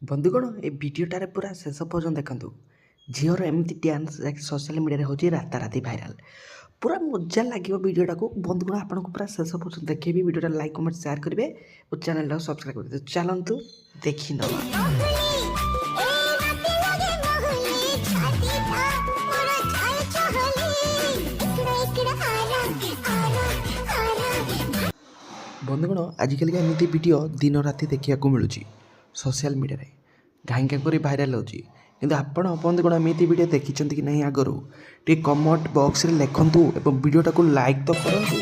ବନ୍ଧୁଗଣ ଏ ଭିଡ଼ିଓଟାରେ ପୁରା ଶେଷ ପର୍ଯ୍ୟନ୍ତ ଦେଖନ୍ତୁ। ଝିଅର ଏମିତି ଡ୍ୟାନ୍ସ ଯାହାକି ସୋସିଆଲ ମିଡ଼ିଆରେ ହେଉଛି ରାତାରାତି ଭାଇରାଲ। ପୁରା ମଜା ଲାଗିବ ଭିଡ଼ିଓଟାକୁ। ବନ୍ଧୁଗଣ ଆପଣଙ୍କୁ ପୁରା ଶେଷ ପର୍ଯ୍ୟନ୍ତ ଦେଖେଇବି। ଭିଡ଼ିଓଟା ଲାଇକ୍ କମେଣ୍ଟ ସେୟାର କରିବେ ଓ ଚ୍ୟାନେଲଟାକୁ ସବସ୍କ୍ରାଇବ୍ କରିବେ। ଚାଲନ୍ତୁ ଦେଖିନେବା। ବନ୍ଧୁଗଣ ଆଜିକାଲିକା ଏମିତି ଭିଡ଼ିଓ ଦିନ ରାତି ଦେଖିବାକୁ ମିଳୁଛି ସୋସିଆଲ ମିଡ଼ିଆରେ, ଘାଇଁ କରି ଭାଇରାଲ ହେଉଛି। କିନ୍ତୁ ଆପଣ ବନ୍ଧୁଗଣ ଏମିତି ଭିଡ଼ିଓ ଦେଖିଛନ୍ତି କି ନାହିଁ ଆଗରୁ? ଟିକେ କମେଣ୍ଟ ବକ୍ସରେ ଲେଖନ୍ତୁ ଏବଂ ଭିଡ଼ିଓଟାକୁ ଲାଇକ୍ ତ କରନ୍ତୁ।